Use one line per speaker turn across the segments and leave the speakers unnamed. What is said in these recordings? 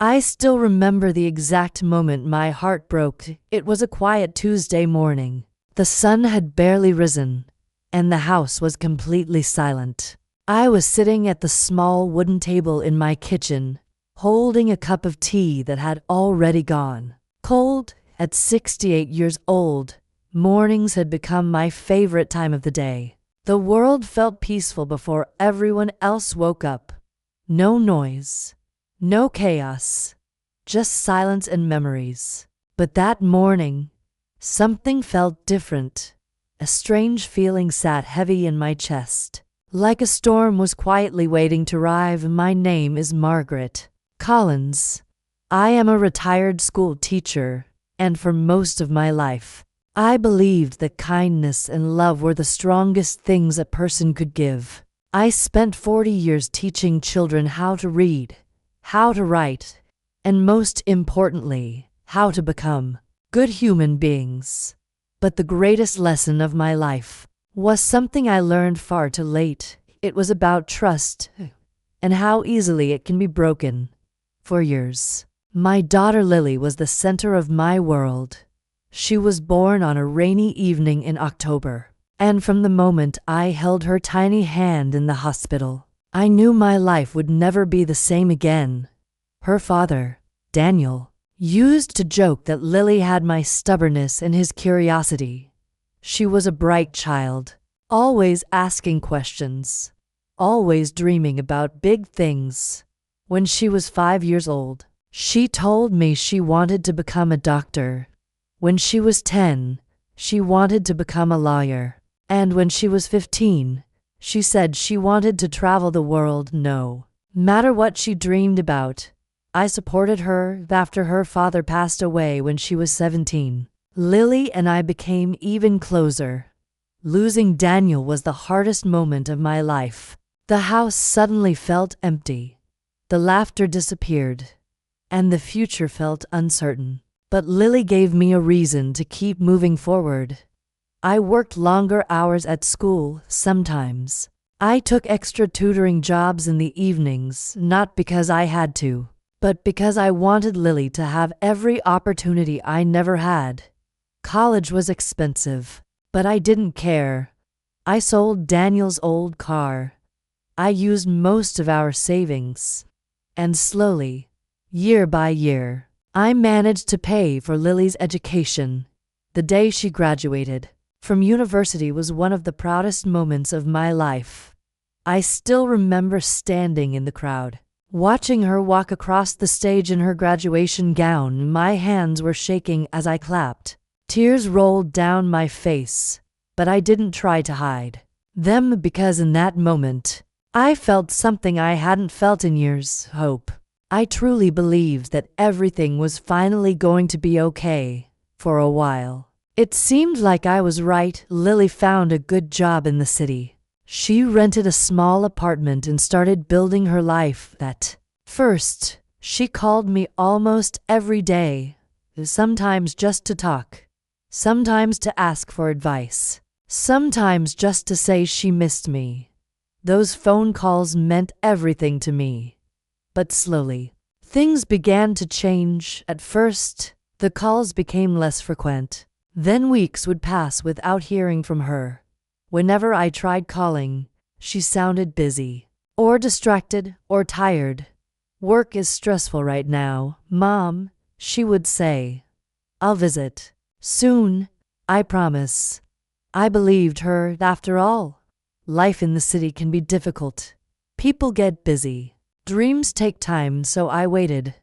I still remember the exact moment my heart broke. It was a quiet Tuesday morning. The sun had barely risen, and the house was completely silent. I was sitting at the small wooden table in my kitchen, holding a cup of tea that had already gone cold. At 68 years old, mornings had become my favorite time of the day. The world felt peaceful before everyone else woke up. No noise, no chaos, just silence and memories. But that morning, something felt different. A strange feeling sat heavy in my chest. Like a storm was quietly waiting to arrive. My name is Margaret Collins. I am a retired school teacher, and for most of my life, I believed that kindness and love were the strongest things a person could give. I spent 40 years teaching children how to read, how to write, and most importantly, how to become good human beings. But the greatest lesson of my life was something I learned far too late. It was about trust and how easily it can be broken. For years, my daughter Lily was the center of my world. She was born on a rainy evening in October, and from the moment I held her tiny hand in the hospital, I knew my life would never be the same again. Her father, Daniel, used to joke that Lily had my stubbornness and his curiosity. She was a bright child, always asking questions, always dreaming about big things. When she was 5 years old, she told me she wanted to become a doctor. When she was 10, she wanted to become a lawyer. And when she was 15, she said she wanted to travel the world. No matter what she dreamed about, I supported her. After her father passed away when she was 17, Lily and I became even closer. Losing Daniel was the hardest moment of my life. The house suddenly felt empty. The laughter disappeared, and the future felt uncertain. But Lily gave me a reason to keep moving forward. I worked longer hours at school sometimes. I took extra tutoring jobs in the evenings, not because I had to, but because I wanted Lily to have every opportunity I never had. College was expensive, but I didn't care. I sold Daniel's old car. I used most of our savings. And slowly, year by year, I managed to pay for Lily's education. The day she graduated from university was one of the proudest moments of my life. I still remember standing in the crowd, watching her walk across the stage in her graduation gown. My hands were shaking as I clapped. Tears rolled down my face, but I didn't try to hide them because in that moment, I felt something I hadn't felt in years: hope. I truly believed that everything was finally going to be okay. For a while, it seemed like I was right. Lily found a good job in the city. She rented a small apartment and started building her life. At first, she called me almost every day, sometimes just to talk, sometimes to ask for advice, sometimes just to say she missed me. Those phone calls meant everything to me. But slowly, things began to change. At first, the calls became less frequent. Then weeks would pass without hearing from her. Whenever I tried calling, she sounded busy, or distracted, or tired. "Work is stressful right now, Mom," she would say. "I'll visit soon, I promise." I believed her. After all, life in the city can be difficult. People get busy. Dreams take time, so I waited.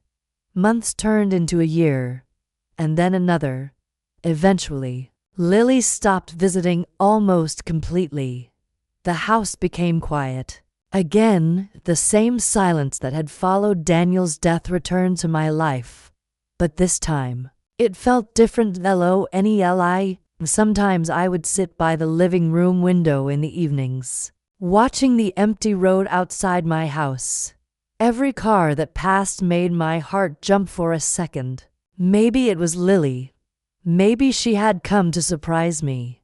Months turned into a year, and then another. Eventually, Lily stopped visiting almost completely. The house became quiet. Again, the same silence that had followed Daniel's death returned to my life. But this time, it felt different. Lonely. Sometimes I would sit by the living room window in the evenings, watching the empty road outside my house. Every car that passed made my heart jump for a second. Maybe it was Lily. Maybe she had come to surprise me.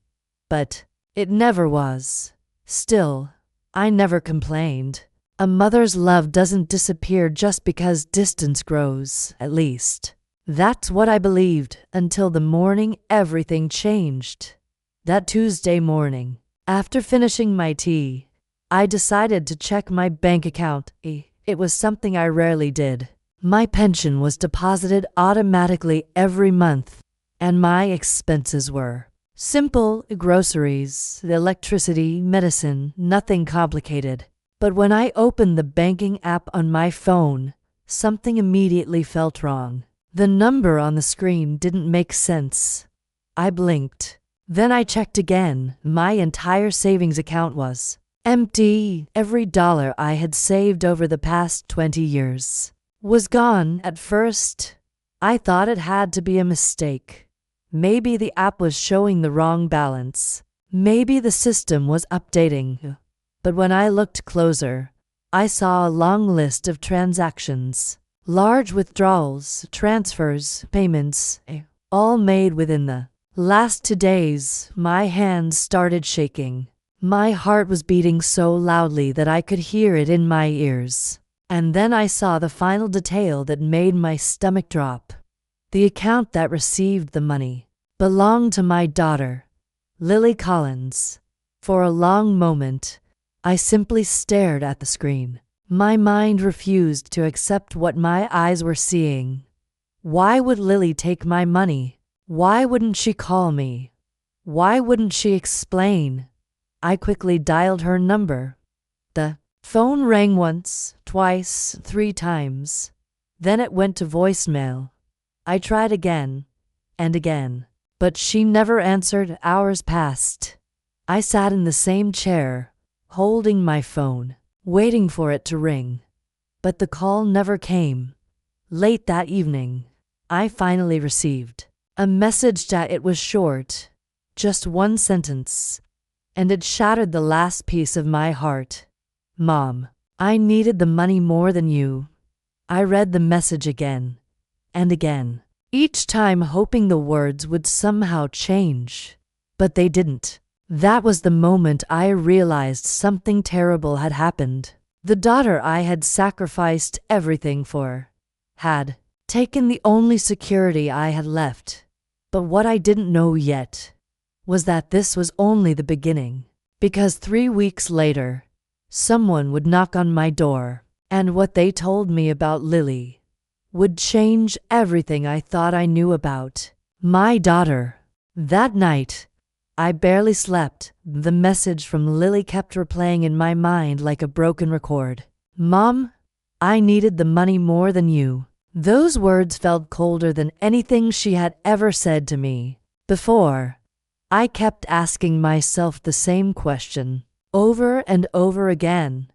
But it never was. Still, I never complained. A mother's love doesn't disappear just because distance grows, at least. That's what I believed until the morning everything changed. That Tuesday morning, after finishing my tea, I decided to check my bank account. It was something I rarely did. My pension was deposited automatically every month, and my expenses were simple: groceries, electricity, medicine, nothing complicated. But when I opened the banking app on my phone, something immediately felt wrong. The number on the screen didn't make sense. I blinked. Then I checked again. My entire savings account was empty. Every dollar I had saved over the past 20 years was gone. At first, I thought it had to be a mistake. Maybe the app was showing the wrong balance. Maybe the system was updating. But when I looked closer, I saw a long list of transactions. Large withdrawals, transfers, payments, all made within the last 2 days. My hands started shaking. My heart was beating so loudly that I could hear it in my ears. And then I saw the final detail that made my stomach drop. The account that received the money belonged to my daughter, Lily Collins. For a long moment, I simply stared at the screen. My mind refused to accept what my eyes were seeing. Why would Lily take my money? Why wouldn't she call me? Why wouldn't she explain? I quickly dialed her number. The phone rang once, twice, 3 times. Then it went to voicemail. I tried again and again, but she never answered. Hours passed. I sat in the same chair, holding my phone, waiting for it to ring. But the call never came. Late that evening, I finally received a message that it was short, just 1 sentence, and it shattered the last piece of my heart. Mom, I needed the money more than you. I read the message again and again, each time hoping the words would somehow change, but they didn't. That was the moment I realized something terrible had happened. The daughter I had sacrificed everything for had taken the only security I had left. But what I didn't know yet was that this was only the beginning, because 3 weeks later, someone would knock on my door, and what they told me about Lily would change everything I thought I knew about my daughter. That night, I barely slept. The message from Lily kept replaying in my mind like a broken record. Mom, I needed the money more than you. Those words felt colder than anything she had ever said to me before. I kept asking myself the same question over and over again.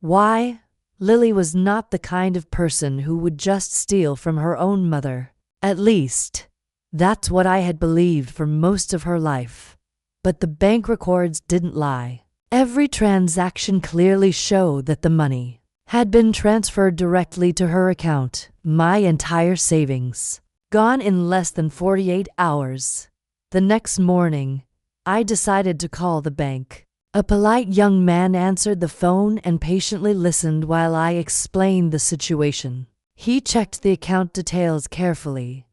Why? Lily was not the kind of person who would just steal from her own mother. At least, that's what I had believed for most of her life. But the bank records didn't lie. Every transaction clearly showed that the money had been transferred directly to her account. My entire savings gone in less than 48 hours. The next morning, I decided to call the bank. A polite young man answered the phone and patiently listened while I explained the situation. He checked the account details carefully.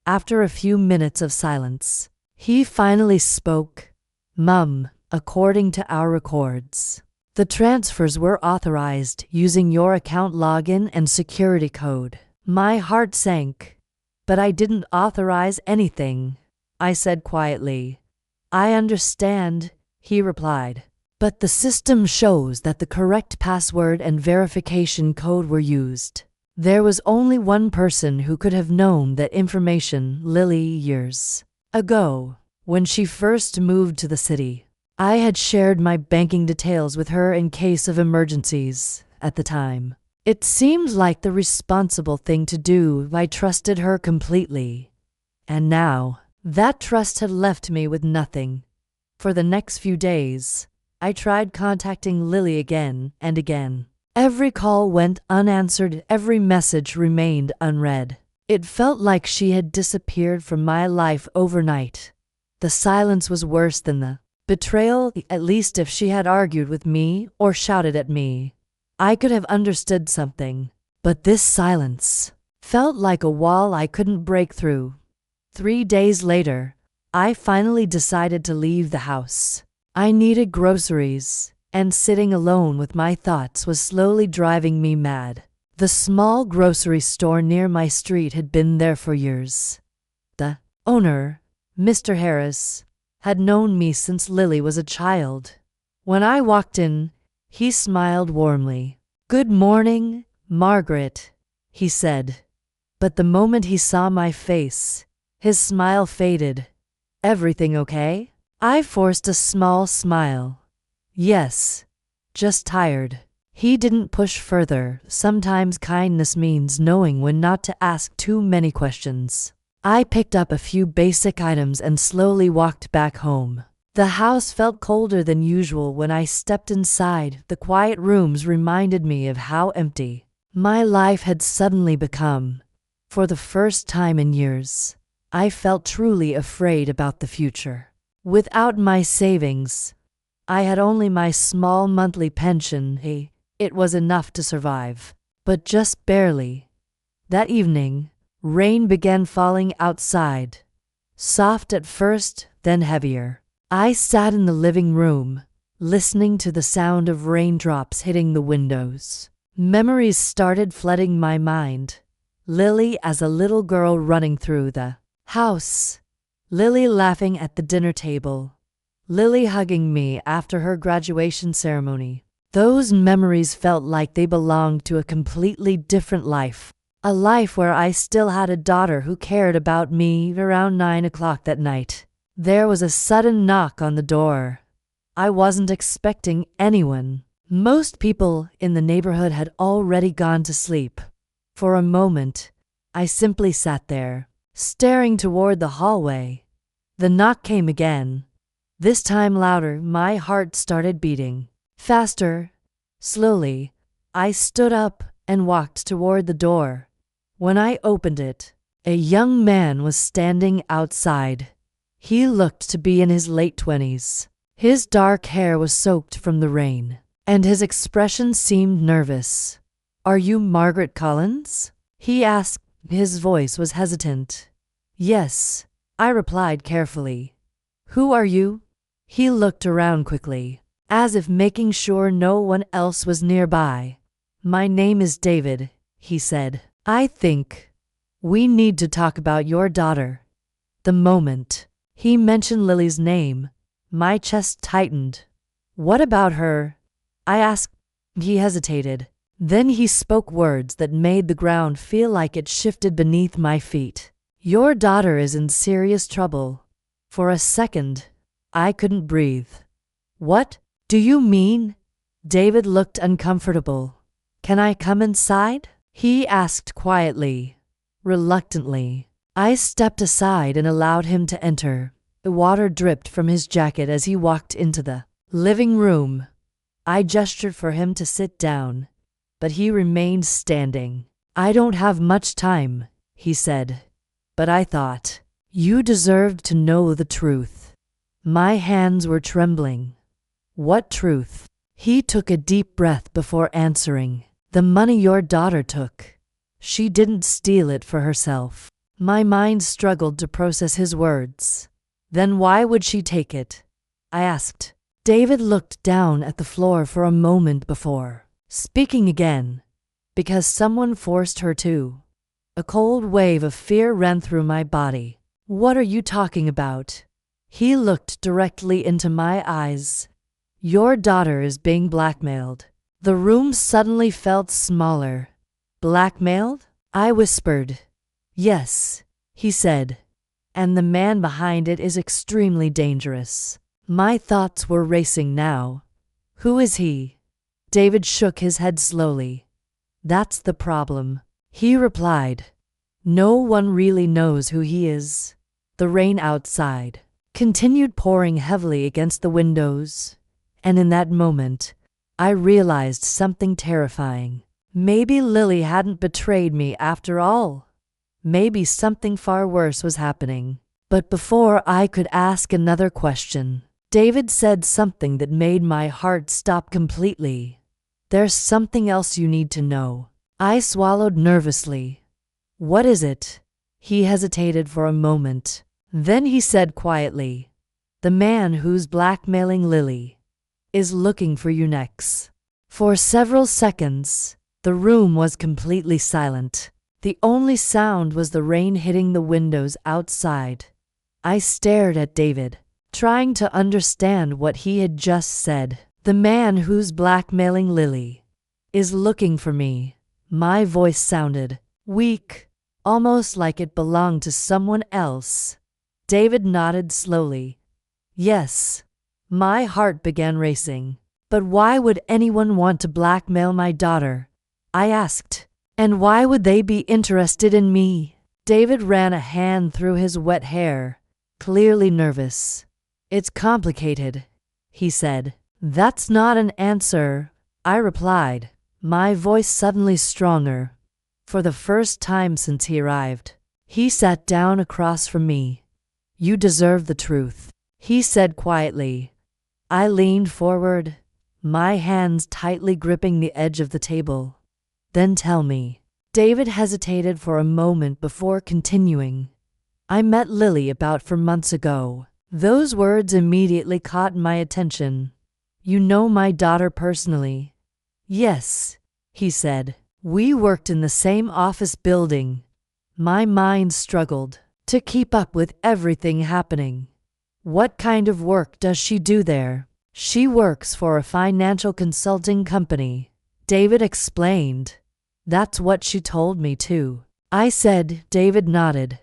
After a few minutes of silence, he finally spoke. Mum, according to our records, the transfers were authorized using your account login and security code. My heart sank. But I didn't authorize anything, I said quietly. I understand, he replied. But the system shows that the correct password and verification code were used. There was only one person who could have known that information. Lily. Years ago, when she first moved to the city, I had shared my banking details with her in case of emergencies. At the time, it seemed like the responsible thing to do. I trusted her completely. And now, that trust had left me with nothing. For the next few days, I tried contacting Lily again and again. Every call went unanswered, every message remained unread. It felt like she had disappeared from my life overnight. The silence was worse than the betrayal. At least if she had argued with me or shouted at me, I could have understood something, but this silence felt like a wall I couldn't break through. 3 days later, I finally decided to leave the house. I needed groceries, and sitting alone with my thoughts was slowly driving me mad. The small grocery store near my street had been there for years. The owner, Mr. Harris, had known me since Lily was a child. When I walked in, he smiled warmly. "Good morning, Margaret," he said. But the moment he saw my face, his smile faded. "Everything okay?" I forced a small smile. "Yes, just tired." He didn't push further. Sometimes kindness means knowing when not to ask too many questions. I picked up a few basic items and slowly walked back home. The house felt colder than usual when I stepped inside. The quiet rooms reminded me of how empty my life had suddenly become. For the first time in years, I felt truly afraid about the future. Without my savings, I had only my small monthly pension. It was enough to survive, but just barely. That evening, rain began falling outside, soft at first, then heavier. I sat in the living room, listening to the sound of raindrops hitting the windows. Memories started flooding my mind. Lily as a little girl running through the house. Lily laughing at the dinner table. Lily hugging me after her graduation ceremony. Those memories felt like they belonged to a completely different life. A life where I still had a daughter who cared about me. Around 9 o'clock that night, there was a sudden knock on the door. I wasn't expecting anyone. Most people in the neighborhood had already gone to sleep. For a moment, I simply sat there, staring toward the hallway. The knock came again. This time louder. My heart started beating faster. Slowly, I stood up and walked toward the door. When I opened it, a young man was standing outside. He looked to be in his late 20s. His dark hair was soaked from the rain, and his expression seemed nervous. "Are you Margaret Collins?" he asked. His voice was hesitant. "Yes," I replied carefully. "Who are you?" He looked around quickly, as if making sure no one else was nearby. "My name is David," he said. "I think we need to talk about your daughter." The moment he mentioned Lily's name, my chest tightened. "What about her?" I asked. He hesitated. Then he spoke words that made the ground feel like it shifted beneath my feet. "Your daughter is in serious trouble." For a second, I couldn't breathe. "What do you mean?" David looked uncomfortable. "Can I come inside?" he asked quietly, reluctantly. I stepped aside and allowed him to enter. The water dripped from his jacket as he walked into the living room. I gestured for him to sit down, but he remained standing. "I don't have much time," he said, but I thought, "You deserved to know the truth." My hands were trembling. "What truth?" He took a deep breath before answering. "The money your daughter took. She didn't steal it for herself." My mind struggled to process his words. "Then why would she take it?" I asked. David looked down at the floor for a moment before speaking again. "Because someone forced her to." A cold wave of fear ran through my body. "What are you talking about?" He looked directly into my eyes. "Your daughter is being blackmailed." The room suddenly felt smaller. "Blackmailed?" I whispered. "Yes," he said, "and the man behind it is extremely dangerous." My thoughts were racing now. "Who is he?" David shook his head slowly. "That's the problem," he replied. "No one really knows who he is." The rain outside continued pouring heavily against the windows, and in that moment, I realized something terrifying. Maybe Lily hadn't betrayed me after all. Maybe something far worse was happening. But before I could ask another question, David said something that made my heart stop completely. There's something else you need to know. I swallowed nervously. What is it? He hesitated for a moment. Then he said quietly, the man who's blackmailing Lily is looking for you next. For several seconds, the room was completely silent. The only sound was the rain hitting the windows outside. I stared at David, trying to understand what he had just said. The man who's blackmailing Lily is looking for me. My voice sounded weak, almost like it belonged to someone else. David nodded slowly. Yes. My heart began racing. But why would anyone want to blackmail my daughter? I asked. And why would they be interested in me? David ran a hand through his wet hair, clearly nervous. It's complicated, he said. That's not an answer, I replied, my voice suddenly stronger. For the first time since he arrived, he sat down across from me. You deserve the truth, he said quietly. I leaned forward, my hands tightly gripping the edge of the table. Then tell me. David hesitated for a moment before continuing. I met Lily about 4 months ago. Those words immediately caught my attention. You know my daughter personally? Yes, he said. We worked in the same office building. My mind struggled to keep up with everything happening. What kind of work does she do there? She works for a financial consulting company, David explained. That's what she told me too. I said. David nodded.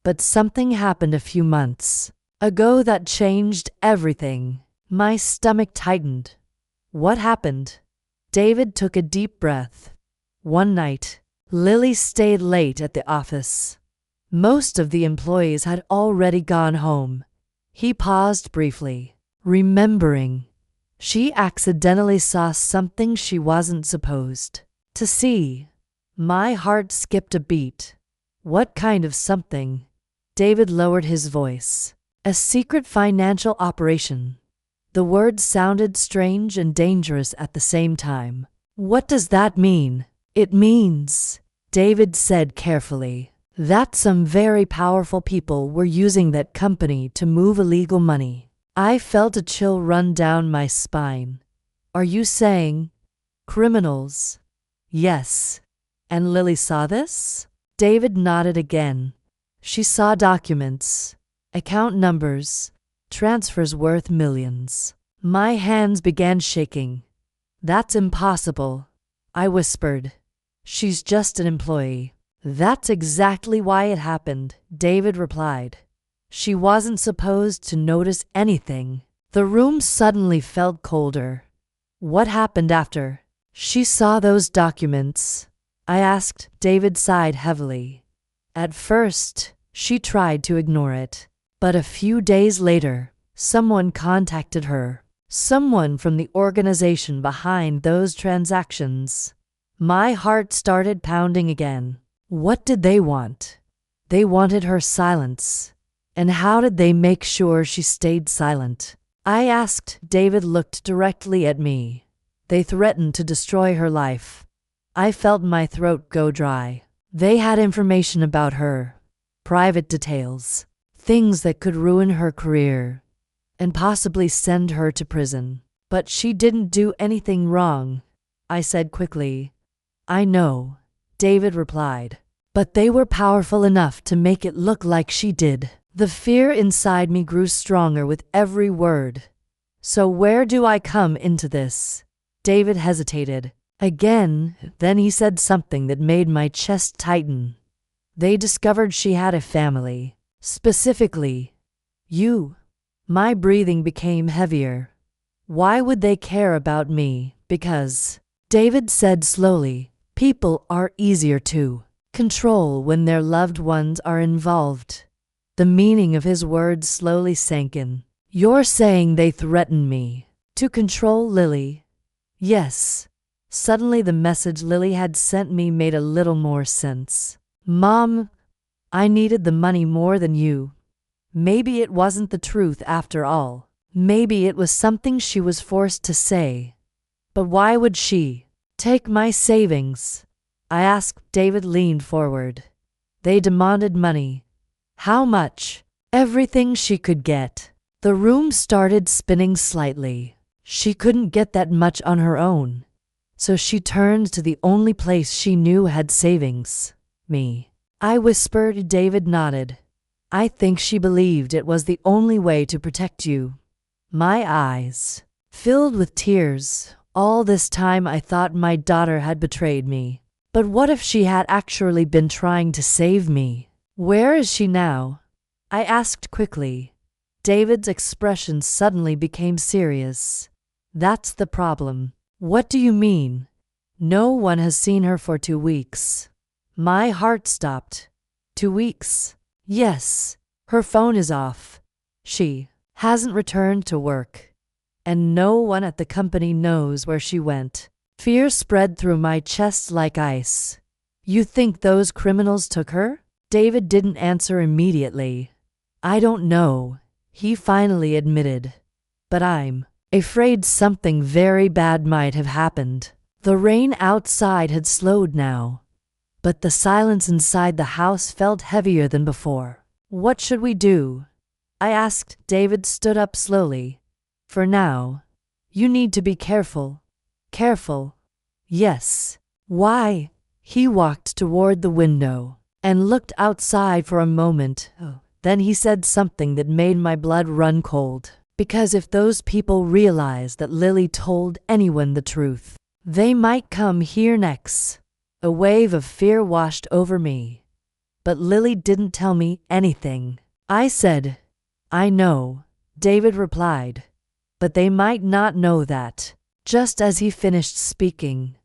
But something happened a few months ago that changed everything. My stomach tightened. What happened? David took a deep breath. One night, Lily stayed late at the office. Most of the employees had already gone home. He paused briefly, remembering. She accidentally saw something she wasn't supposed to see. My heart skipped a beat. What kind of something? David lowered his voice. A secret financial operation. The words sounded strange and dangerous at the same time. What does that mean? It means, David said carefully, that some very powerful people were using that company to move illegal money. I felt a chill run down my spine. Are you saying criminals? Yes. And Lily saw this? David nodded again. She saw documents, account numbers, transfers worth millions. My hands began shaking. That's impossible, I whispered. She's just an employee. That's exactly why it happened, David replied. She wasn't supposed to notice anything. The room suddenly felt colder. What happened after she saw those documents? I asked. David sighed heavily. At first, she tried to ignore it. But a few days later, someone contacted her. Someone from the organization behind those transactions. My heart started pounding again. What did they want? They wanted her silence. And how did they make sure she stayed silent? I asked. David looked directly at me. They threatened to destroy her life. I felt my throat go dry. They had information about her, private details, things that could ruin her career, and possibly send her to prison. But she didn't do anything wrong, I said quickly. I know, David replied. But they were powerful enough to make it look like she did. The fear inside me grew stronger with every word. So where do I come into this? David hesitated. Again, then he said something that made my chest tighten. They discovered she had a family. Specifically, you. My breathing became heavier. Why would they care about me? Because, David said slowly, people are easier to control when their loved ones are involved. The meaning of his words slowly sank in. You're saying they threatened me to control Lily? Yes. Suddenly the message Lily had sent me made a little more sense. Mom, I needed the money more than you. Maybe it wasn't the truth after all. Maybe it was something she was forced to say. But why would she take my savings? I asked. David leaned forward. They demanded money. How much? Everything she could get. The room started spinning slightly. She couldn't get that much on her own, so she turned to the only place she knew had savings. Me. I whispered. David nodded. I think she believed it was the only way to protect you. My eyes filled with tears. All this time I thought my daughter had betrayed me. But what if she had actually been trying to save me? Where is she now? I asked quickly. David's expression suddenly became serious. That's the problem. What do you mean? No one has seen her for 2 weeks. My heart stopped. 2 weeks? Yes. Her phone is off. She hasn't returned to work. And no one at the company knows where she went. Fear spread through my chest like ice. You think those criminals took her? David didn't answer immediately. I don't know, he finally admitted. But I'm afraid something very bad might have happened. The rain outside had slowed now, but the silence inside the house felt heavier than before. What should we do? I asked. David stood up slowly. For now, you need to be careful. Careful? Yes. Why? He walked toward the window and looked outside for a moment. Then he said something that made my blood run cold. Because if those people realize that Lily told anyone the truth, they might come here next. A wave of fear washed over me. But Lily didn't tell me anything. I said, I know, David replied. But they might not know that. Just as he finished speaking,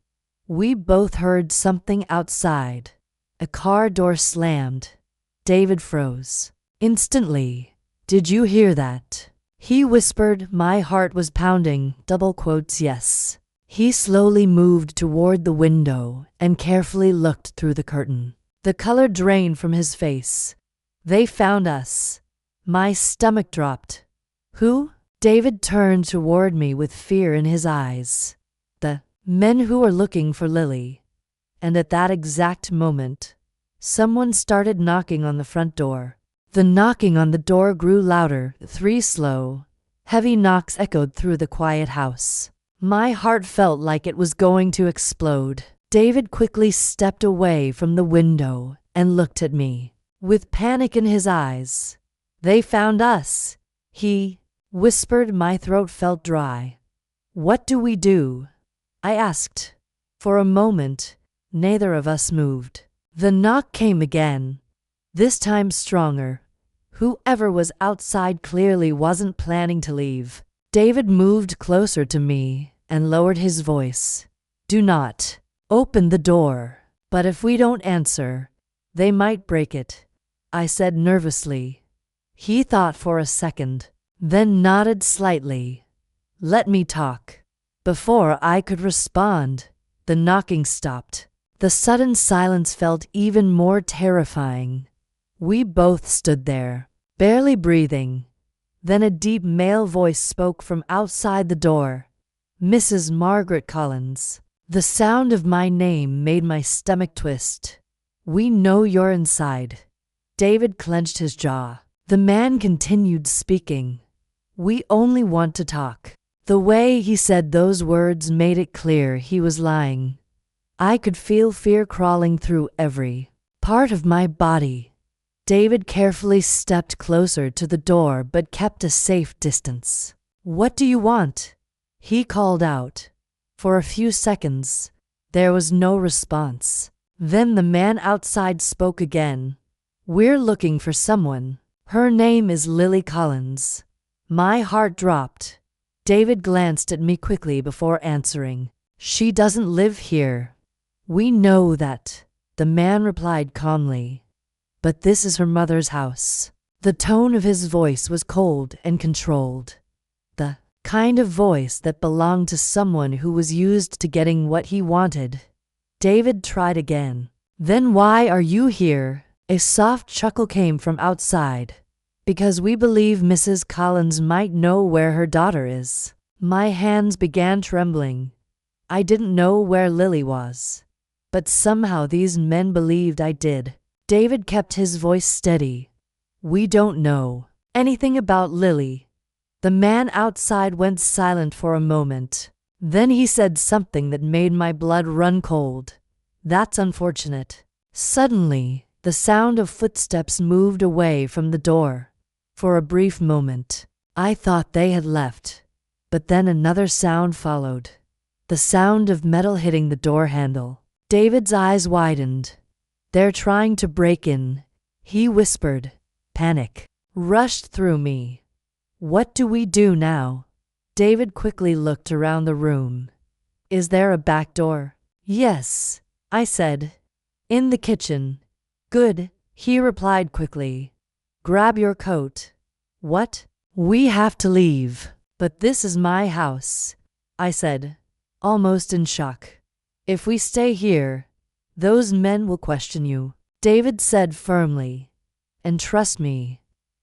we both heard something outside. A car door slammed. David froze. Instantly. Did you hear that? He whispered. My heart was pounding. Double quotes, yes. He slowly moved toward the window and carefully looked through the curtain. The color drained from his face. They found us. My stomach dropped. Who? David turned toward me with fear in his eyes. The men who were looking for Lily. And at that exact moment, someone started knocking on the front door. The knocking on the door grew louder. 3 slow, heavy knocks echoed through the quiet house. My heart felt like it was going to explode. David quickly stepped away from the window and looked at me, with panic in his eyes. They found us, he whispered. My throat felt dry. What do we do? I asked. For a moment, neither of us moved. The knock came again, this time stronger. Whoever was outside clearly wasn't planning to leave. David moved closer to me and lowered his voice. Do not open the door. But if we don't answer, they might break it, I said nervously. He thought for a second, then nodded slightly. Let me talk. Before I could respond, the knocking stopped. The sudden silence felt even more terrifying. We both stood there, barely breathing. Then a deep male voice spoke from outside the door. Mrs. Margaret Collins. The sound of my name made my stomach twist. We know you're inside. David clenched his jaw. The man continued speaking. We only want to talk. The way he said those words made it clear he was lying. I could feel fear crawling through every part of my body. David carefully stepped closer to the door but kept a safe distance. What do you want? He called out. For a few seconds, there was no response. Then the man outside spoke again. We're looking for someone. Her name is Lily Collins. My heart dropped. David glanced at me quickly before answering. She doesn't live here. We know that, the man replied calmly. But this is her mother's house. The tone of his voice was cold and controlled. The kind of voice that belonged to someone who was used to getting what he wanted. David tried again. Then why are you here? A soft chuckle came from outside. Because we believe Mrs. Collins might know where her daughter is. My hands began trembling. I didn't know where Lily was, but somehow these men believed I did. David kept his voice steady. We don't know anything about Lily. The man outside went silent for a moment. Then he said something that made my blood run cold. That's unfortunate. Suddenly, the sound of footsteps moved away from the door. For a brief moment, I thought they had left, but then another sound followed. The sound of metal hitting the door handle. David's eyes widened. They're trying to break in, he whispered. Panic rushed through me. What do we do now? David quickly looked around the room. Is there a back door? Yes, I said. In the kitchen. Good, he replied quickly. Grab your coat. What? We have to leave. But this is my house, I said, almost in shock. If we stay here, those men will question you, David said firmly. And trust me,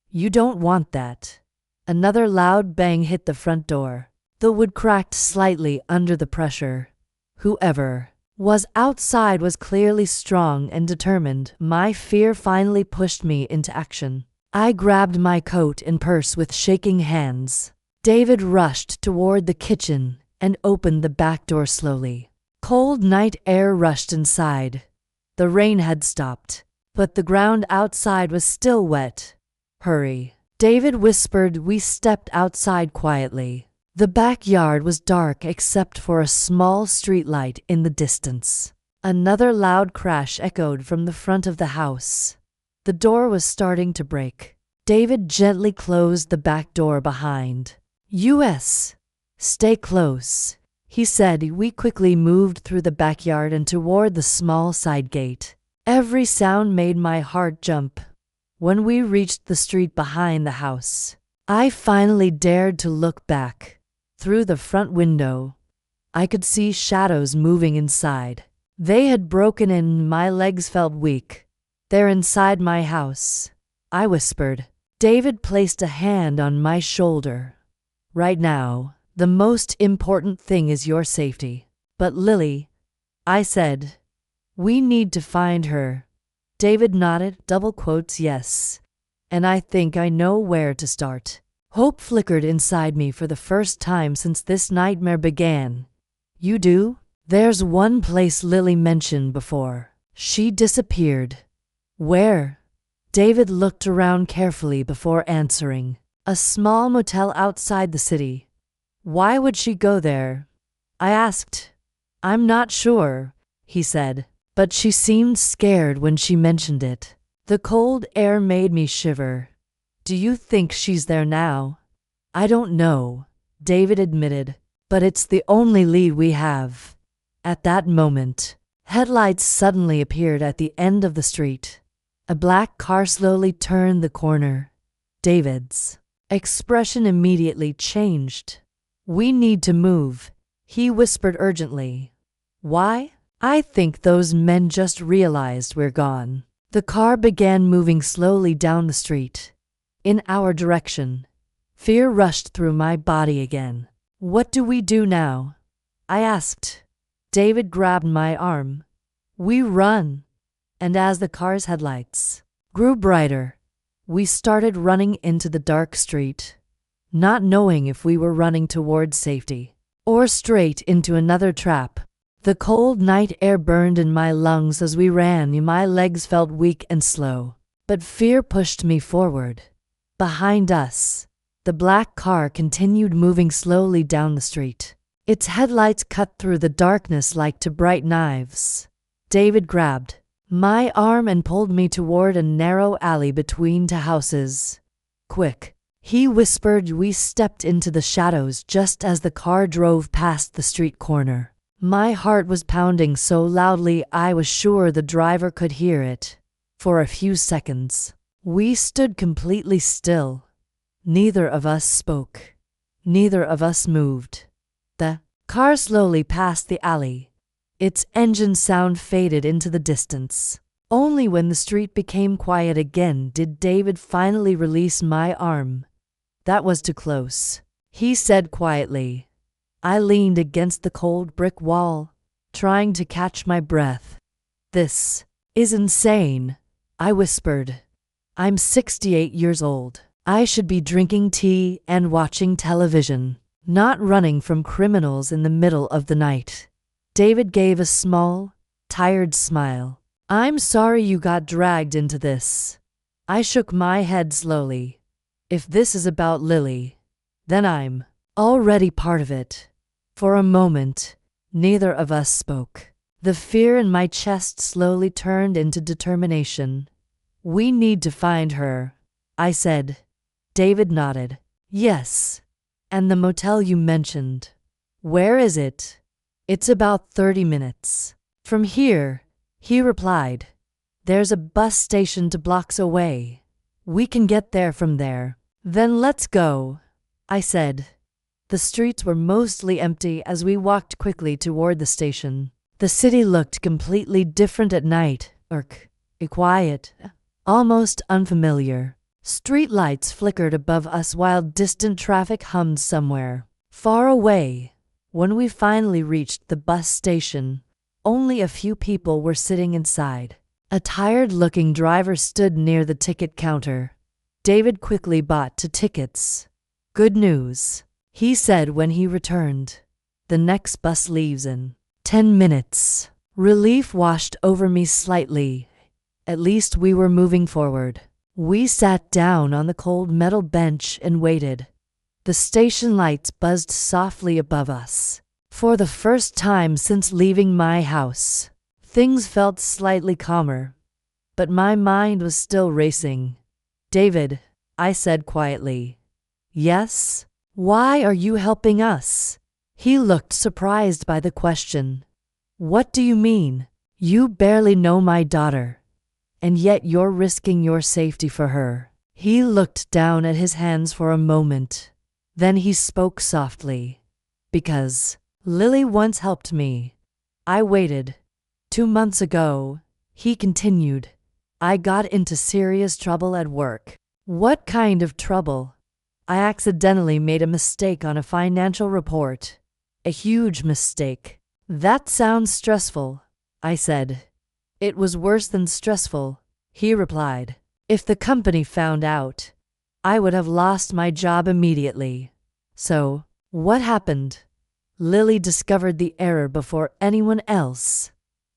you don't want that. Another loud bang hit the front door. The wood cracked slightly under the pressure. Whoever was outside was clearly strong and determined. My fear finally pushed me into action. I grabbed my coat and purse with shaking hands. David rushed toward the kitchen and opened the back door slowly. Cold night air rushed inside. The rain had stopped, but the ground outside was still wet. Hurry, David whispered. We stepped outside quietly. The backyard was dark except for a small streetlight in the distance. Another loud crash echoed from the front of the house. The door was starting to break. David gently closed the back door behind. "US, stay close," he said. We quickly moved through the backyard and toward the small side gate. Every sound made my heart jump. When we reached the street behind the house, I finally dared to look back. Through the front window, I could see shadows moving inside. They had broken in. My legs felt weak. "They're inside my house," I whispered. David placed a hand on my shoulder. "Right now, the most important thing is your safety." "But Lily," I said, "we need to find her." David nodded, double quotes, yes. And I think I know where to start. Hope flickered inside me for the first time since this nightmare began. "You do?" "There's one place Lily mentioned before. She disappeared." "Where?" David looked around carefully before answering. "A small motel outside the city." "Why would she go there?" I asked. "I'm not sure," he said, but she seemed scared when she mentioned it. The cold air made me shiver. "Do you think she's there now?" "I don't know," David admitted, "but it's the only lead we have." At that moment, headlights suddenly appeared at the end of the street. A black car slowly turned the corner. David's expression immediately changed. "We need to move," he whispered urgently. "Why?" "I think those men just realized we're gone." The car began moving slowly down the street, in our direction. Fear rushed through my body again. "What do we do now?" I asked. David grabbed my arm. "We run." And as the car's headlights grew brighter, we started running into the dark street, not knowing if we were running toward safety or straight into another trap. The cold night air burned in my lungs as we ran. My legs felt weak and slow, but fear pushed me forward. Behind us, the black car continued moving slowly down the street. Its headlights cut through the darkness like two bright knives. David grabbed my arm and pulled me toward a narrow alley between two houses. "Quick," he whispered. We stepped into the shadows just as the car drove past the street corner. My heart was pounding so loudly I was sure the driver could hear it. For a few seconds, we stood completely still. Neither of us spoke. Neither of us moved. The car slowly passed the alley. Its engine sound faded into the distance. Only when the street became quiet again did David finally release my arm. "That was too close," he said quietly. I leaned against the cold brick wall, trying to catch my breath. This is insane, I whispered. I'm 68 years old. I should be drinking tea and watching television, not running from criminals in the middle of the night. David gave a small, tired smile. I'm sorry you got dragged into this. I shook my head slowly. If this is about Lily, then I'm already part of it. For a moment, neither of us spoke. The fear in my chest slowly turned into determination. We need to find her, I said. David nodded. Yes. And the motel you mentioned. Where is it? It's about 30 minutes from here, he replied. There's a bus station 2 blocks away. We can get there from there. Then let's go, I said. The streets were mostly empty as we walked quickly toward the station. The city looked completely different at night, quiet, almost unfamiliar. Streetlights flickered above us while distant traffic hummed somewhere far away. When we finally reached the bus station, only a few people were sitting inside. A tired-looking driver stood near the ticket counter. David quickly bought 2 tickets. Good news, he said when he returned. The next bus leaves in 10 minutes. Relief washed over me slightly. At least we were moving forward. We sat down on the cold metal bench and waited. The station lights buzzed softly above us. For the first time since leaving my house, things felt slightly calmer, but my mind was still racing. David, I said quietly. Yes? Why are you helping us? He looked surprised by the question. What do you mean? You barely know my daughter, and yet you're risking your safety for her. He looked down at his hands for a moment. Then he spoke softly. Because Lily once helped me. I waited. 2 months ago, he continued, I got into serious trouble at work. What kind of trouble? I accidentally made a mistake on a financial report. A huge mistake. That sounds stressful, I said. It was worse than stressful, he replied. If the company found out, I would have lost my job immediately. So, what happened? Lily discovered the error before anyone else,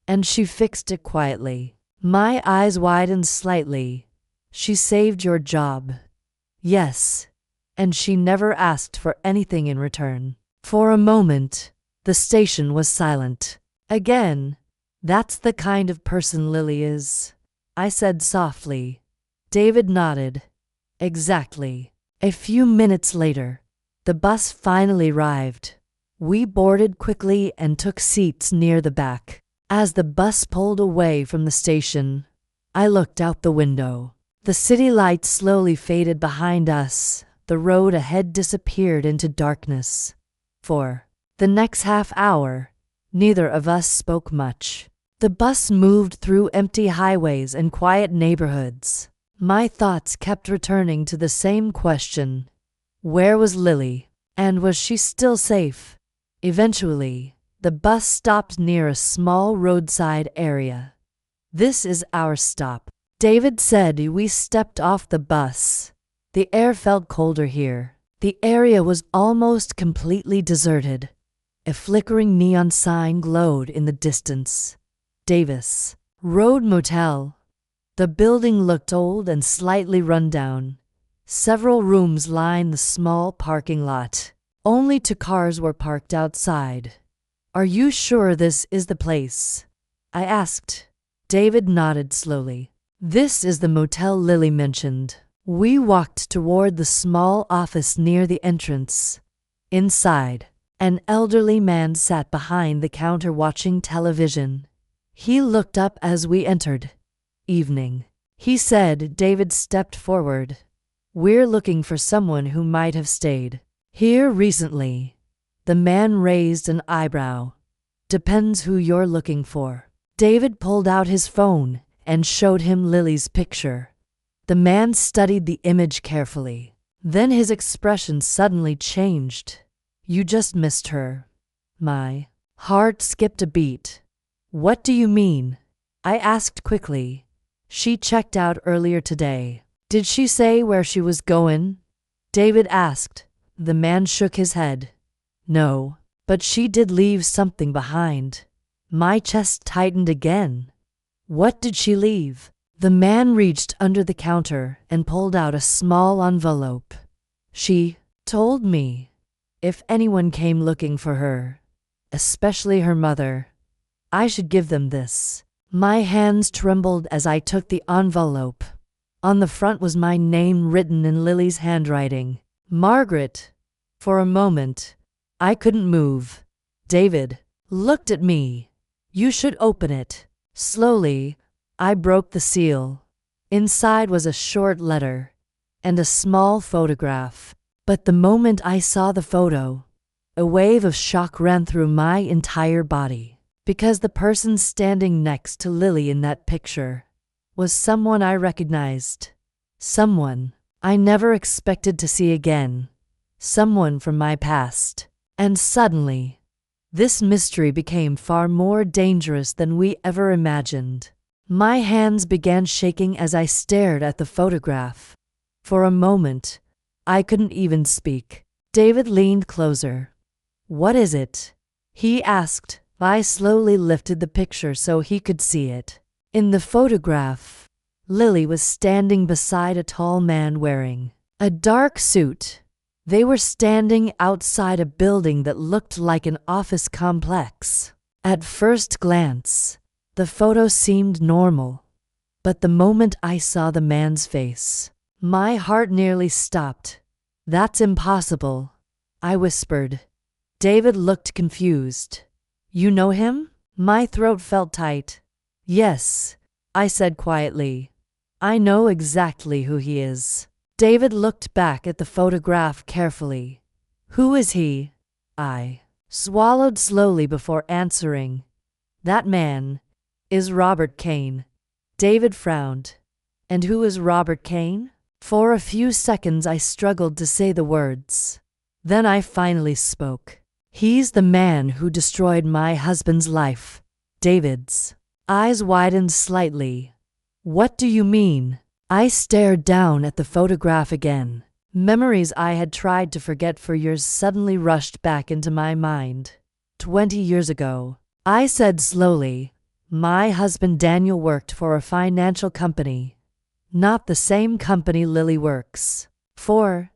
and she fixed it quietly. My eyes widened slightly. She saved your job. Yes, and she never asked for anything in return. For a moment, the station was silent. Again, that's the kind of person Lily is, I said softly. David nodded. Exactly. A few minutes later, the bus finally arrived. We boarded quickly and took seats near the back. As the bus pulled away from the station, I looked out the window. The city lights slowly faded behind us. The road ahead disappeared into darkness. For the next half hour, neither of us spoke much. The bus moved through empty highways and quiet neighborhoods. My thoughts kept returning to the same question. Where was Lily? And was she still safe? Eventually, the bus stopped near a small roadside area. This is our stop, David said. We stepped off the bus. The air felt colder here. The area was almost completely deserted. A flickering neon sign glowed in the distance. Davis Road Motel. The building looked old and slightly run down. Several rooms lined the small parking lot. Only 2 cars were parked outside. Are you sure this is the place? I asked. David nodded slowly. This is the motel Lily mentioned. We walked toward the small office near the entrance. Inside, an elderly man sat behind the counter watching television. He looked up as we entered. Evening, he said. David stepped forward. We're looking for someone who might have stayed here recently. The man raised an eyebrow. Depends who you're looking for. David pulled out his phone and showed him Lily's picture. The man studied the image carefully. Then his expression suddenly changed. You just missed her. My heart skipped a beat. What do you mean? I asked quickly. She checked out earlier today. Did she say where she was going? David asked. The man shook his head. No, but she did leave something behind. My chest tightened again. What did she leave? The man reached under the counter and pulled out a small envelope. She told me if anyone came looking for her, especially her mother, I should give them this. My hands trembled as I took the envelope. On the front was my name written in Lily's handwriting. Margaret. For a moment, I couldn't move. David looked at me. You should open it. Slowly, I broke the seal. Inside was a short letter and a small photograph. But the moment I saw the photo, a wave of shock ran through my entire body. Because the person standing next to Lily in that picture was someone I recognized. Someone I never expected to see again. Someone from my past. And suddenly, this mystery became far more dangerous than we ever imagined. My hands began shaking as I stared at the photograph. For a moment, I couldn't even speak. David leaned closer. What is it? He asked. I slowly lifted the picture so he could see it. In the photograph, Lily was standing beside a tall man wearing a dark suit. They were standing outside a building that looked like an office complex. At first glance, the photo seemed normal. But the moment I saw the man's face, my heart nearly stopped. That's impossible, I whispered. David looked confused. You know him? My throat felt tight. Yes, I said quietly. I know exactly who he is. David looked back at the photograph carefully. Who is he? I swallowed slowly before answering. That man is Robert Kane. David frowned. And who is Robert Kane? For a few seconds I struggled to say the words. Then I finally spoke. He's the man who destroyed my husband's life. David's eyes widened slightly. What do you mean? I stared down at the photograph again. Memories I had tried to forget for years suddenly rushed back into my mind. 20 years ago, I said slowly, my husband Daniel worked for a financial company. Not the same company Lily works for,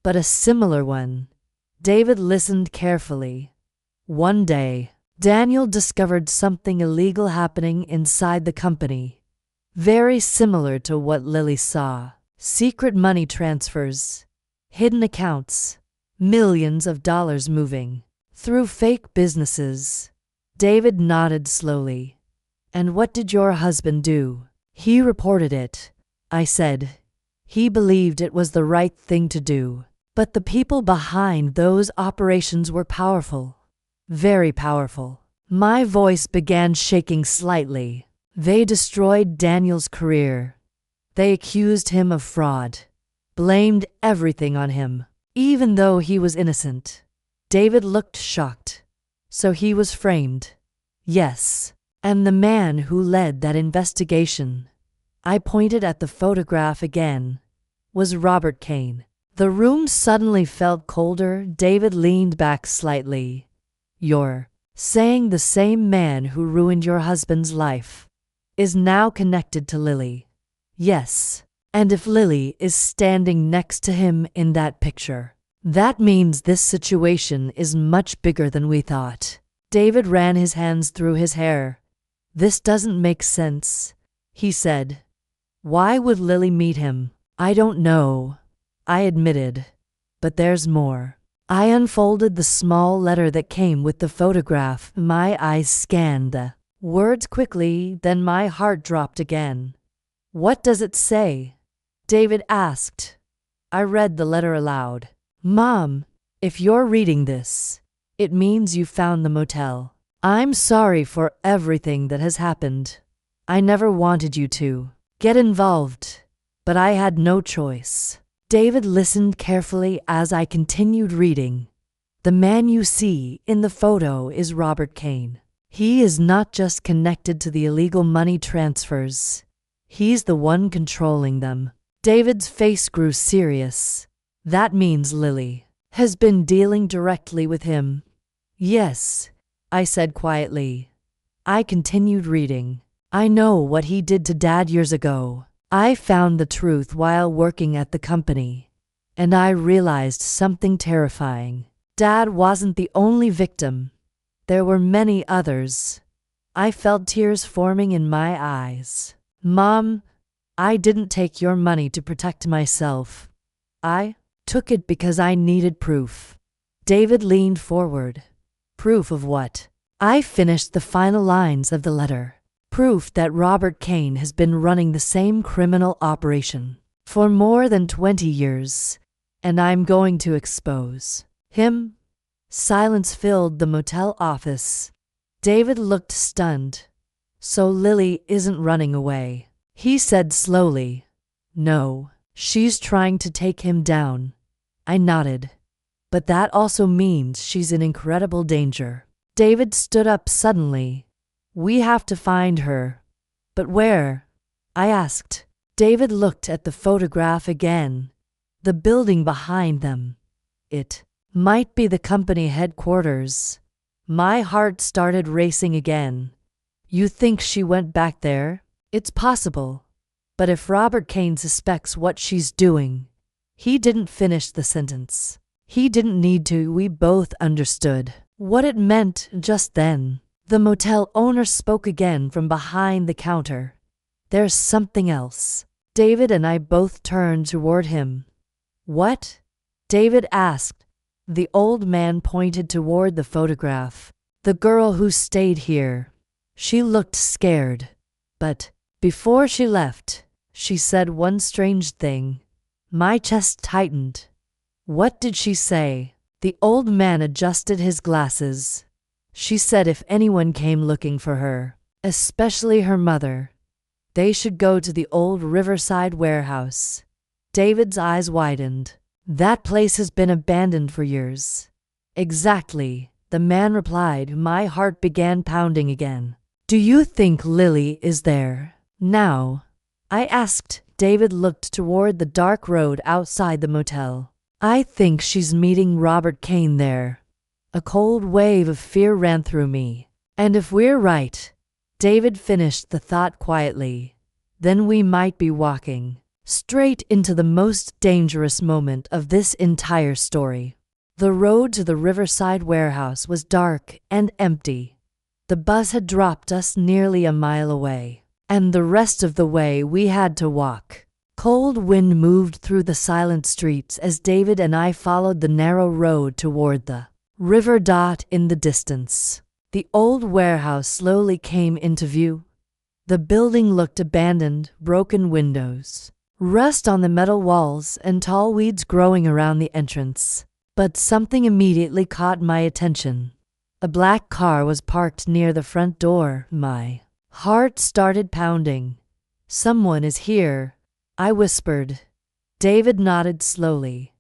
but a similar one. David listened carefully. One day, Daniel discovered something illegal happening inside the company. Very similar to what Lily saw. Secret money transfers, hidden accounts, millions of dollars moving through fake businesses. David nodded slowly. And what did your husband do? He reported it, I said. He believed it was the right thing to do. But the people behind those operations were powerful. Very powerful. My voice began shaking slightly. They destroyed Daniel's career. They accused him of fraud, blamed everything on him, even though he was innocent. David looked shocked. So he was framed. Yes, and the man who led that investigation, I pointed at the photograph again, was Robert Kane. The room suddenly felt colder. David leaned back slightly. You're saying the same man who ruined your husband's life is now connected to Lily? Yes. And if Lily is standing next to him in that picture, that means this situation is much bigger than we thought. David ran his hands through his hair. This doesn't make sense, he said. Why would Lily meet him? I don't know, I admitted. But there's more. I unfolded the small letter that came with the photograph. My eyes scanned the words quickly, then my heart dropped again. What does it say? David asked. I read the letter aloud. Mom, if you're reading this, it means you found the motel. I'm sorry for everything that has happened. I never wanted you to get involved, but I had no choice. David listened carefully as I continued reading. The man you see in the photo is Robert Kane. He is not just connected to the illegal money transfers. He's the one controlling them. David's face grew serious. That means Lily has been dealing directly with him. Yes, I said quietly. I continued reading. I know what he did to Dad years ago. I found the truth while working at the company, and I realized something terrifying. Dad wasn't the only victim. There were many others. I felt tears forming in my eyes. Mom, I didn't take your money to protect myself. I took it because I needed proof. David leaned forward. Proof of what? I finished the final lines of the letter. Proof that Robert Kane has been running the same criminal operation for more than 20 years, and I'm going to expose him. Silence filled the motel office. David looked stunned. So Lily isn't running away, he said slowly. No, she's trying to take him down. I nodded. But that also means she's in incredible danger. David stood up suddenly. We have to find her. But where? I asked. David looked at the photograph again. The building behind them. It might be the company headquarters. My heart started racing again. You think she went back there? It's possible. But if Robert Kane suspects what she's doing, he didn't finish the sentence. He didn't need to. We both understood what it meant just then. The motel owner spoke again from behind the counter. There's something else. David and I both turned toward him. What? David asked. The old man pointed toward the photograph. The girl who stayed here. She looked scared. But before she left, she said one strange thing. My chest tightened. What did she say? The old man adjusted his glasses. She said if anyone came looking for her, especially her mother, they should go to the old Riverside warehouse. David's eyes widened. That place has been abandoned for years. Exactly, the man replied. My heart began pounding again. Do you think Lily is there now? I asked. David looked toward the dark road outside the motel. I think she's meeting Robert Kane there. A cold wave of fear ran through me. And if we're right, David finished the thought quietly, then we might be walking straight into the most dangerous moment of this entire story. The road to the Riverside warehouse was dark and empty. The bus had dropped us nearly a mile away, and the rest of the way we had to walk. Cold wind moved through the silent streets as David and I followed the narrow road toward the river dot in the distance. The old warehouse slowly came into view. The building looked abandoned, broken windows, rust on the metal walls, and tall weeds growing around the entrance. But something immediately caught my attention. A black car was parked near the front door. My heart started pounding. Someone is here, I whispered. David nodded slowly.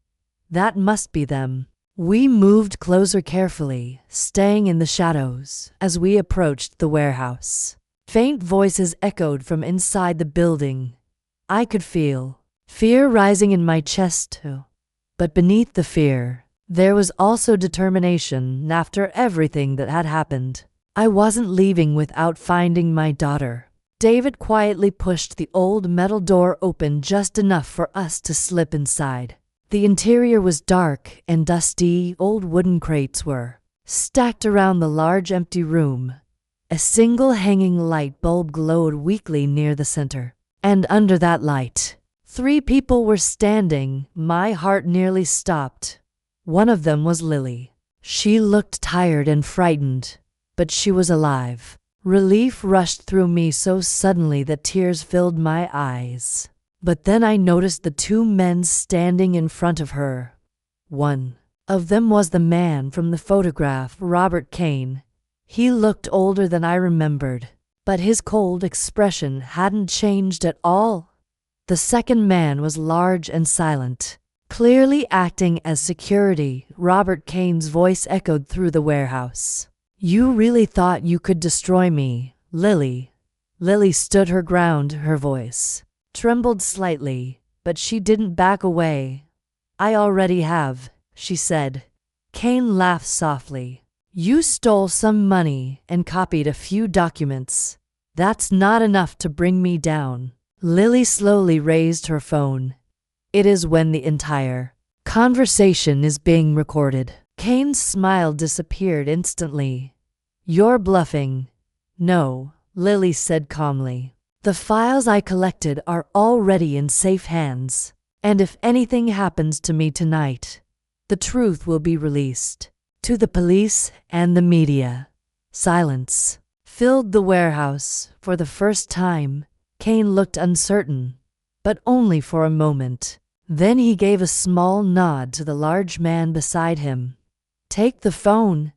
That must be them. We moved closer carefully, staying in the shadows as we approached the warehouse. Faint voices echoed from inside the building. I could feel fear rising in my chest, but beneath the fear, there was also determination. After everything that had happened, I wasn't leaving without finding my daughter. David quietly pushed the old metal door open just enough for us to slip inside. The interior was dark and dusty. Old wooden crates were stacked around the large empty room. A single hanging light bulb glowed weakly near the center. And under that light, 3 people were standing. My heart nearly stopped. One of them was Lily. She looked tired and frightened, but she was alive. Relief rushed through me so suddenly that tears filled my eyes. But then I noticed the 2 men standing in front of her. One of them was the man from the photograph, Robert Kane. He looked older than I remembered, but his cold expression hadn't changed at all. The second man was large and silent. Clearly acting as security, Robert Kane's voice echoed through the warehouse. You really thought you could destroy me, Lily? Lily stood her ground, her voice trembled slightly, but she didn't back away. I already have, she said. Kane laughed softly. You stole some money and copied a few documents. That's not enough to bring me down. Lily slowly raised her phone. It is when the entire conversation is being recorded. Kane's smile disappeared instantly. You're bluffing. No, Lily said calmly. The files I collected are already in safe hands, and if anything happens to me tonight, the truth will be released to the police and the media. Silence filled the warehouse. For the first time, Kane looked uncertain, but only for a moment. Then he gave a small nod to the large man beside him. Take the phone.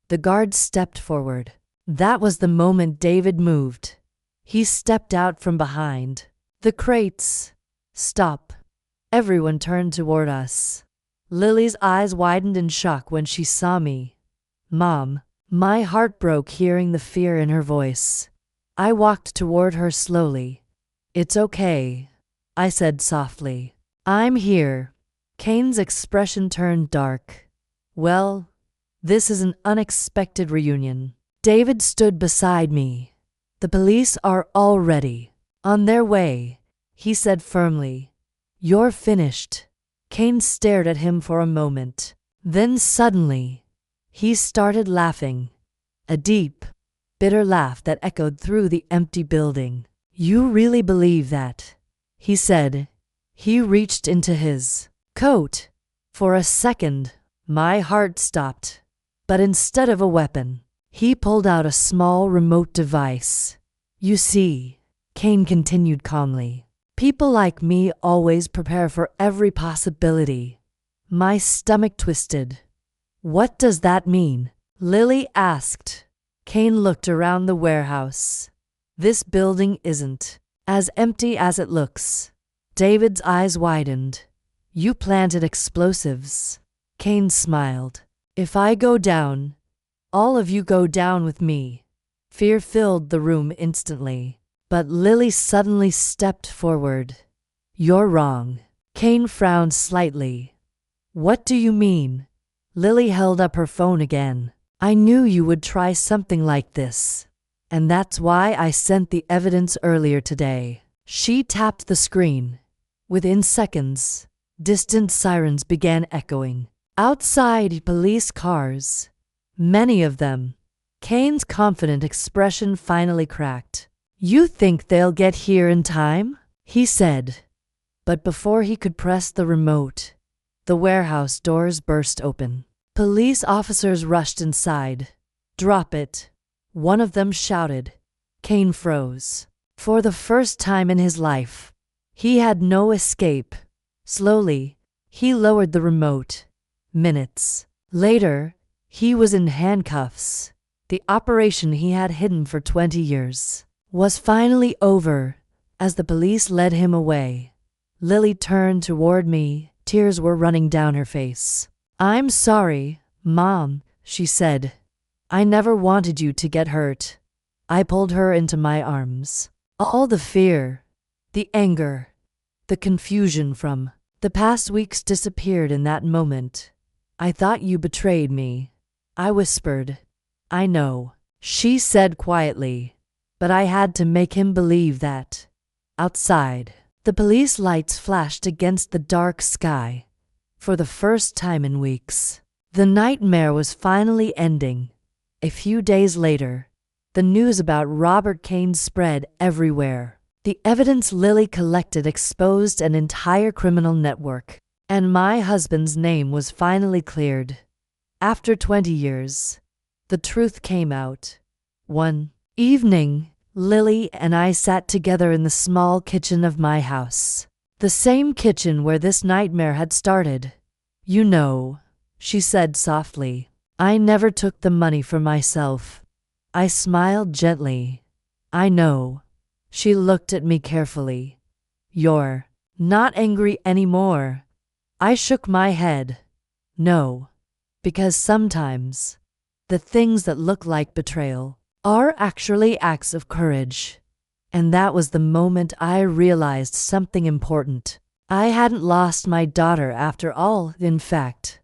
The guard stepped forward. That was the moment David moved. He stepped out from behind the crates. Stop. Everyone turned toward us. Lily's eyes widened in shock when she saw me. Mom. My heart broke hearing the fear in her voice. I walked toward her slowly. It's okay, I said softly. I'm here. Kane's expression turned dark. Well, this is an unexpected reunion. David stood beside me. The police are already on their way, he said firmly. You're finished. Kane stared at him for a moment. Then suddenly, he started laughing. A deep, bitter laugh that echoed through the empty building. You really believe that? He said. He reached into his coat. For a second, my heart stopped. But instead of a weapon, he pulled out a small remote device. You see, Kane continued calmly, people like me always prepare for every possibility. My stomach twisted. What does that mean? Lily asked. Kane looked around the warehouse. This building isn't as empty as it looks. David's eyes widened. You planted explosives. Kane smiled. If I go down, all of you go down with me. Fear filled the room instantly. But Lily suddenly stepped forward. You're wrong. Kane frowned slightly. What do you mean? Lily held up her phone again. I knew you would try something like this. And that's why I sent the evidence earlier today. She tapped the screen. Within seconds, distant sirens began echoing. Outside, police cars. Many of them. Kane's confident expression finally cracked. You think they'll get here in time? He said. But before he could press the remote, the warehouse doors burst open. Police officers rushed inside. Drop it. One of them shouted. Kane froze. For the first time in his life, he had no escape. Slowly, he lowered the remote. Minutes later, he was in handcuffs. The operation he had hidden for 20 years was finally over as the police led him away. Lily turned toward me. Tears were running down her face. I'm sorry, Mom, she said. I never wanted you to get hurt. I pulled her into my arms. All the fear, the anger, the confusion from the past weeks disappeared in that moment. I thought you betrayed me. I whispered. I know, she said quietly, but I had to make him believe that. Outside, the police lights flashed against the dark sky. For the first time in weeks, the nightmare was finally ending. A few days later, the news about Robert Kane spread everywhere. The evidence Lily collected exposed an entire criminal network, and my husband's name was finally cleared. After 20 years, the truth came out. One evening, Lily and I sat together in the small kitchen of my house. The same kitchen where this nightmare had started. You know, she said softly, I never took the money for myself. I smiled gently. I know. She looked at me carefully. You're not angry anymore. I shook my head. No, because sometimes the things that look like betrayal are actually acts of courage. And that was the moment I realized something important. I hadn't lost my daughter after all, in fact.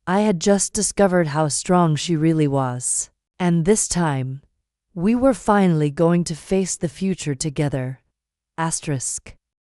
I had just discovered how strong she really was. And this time, we were finally going to face the future together. Asterisk.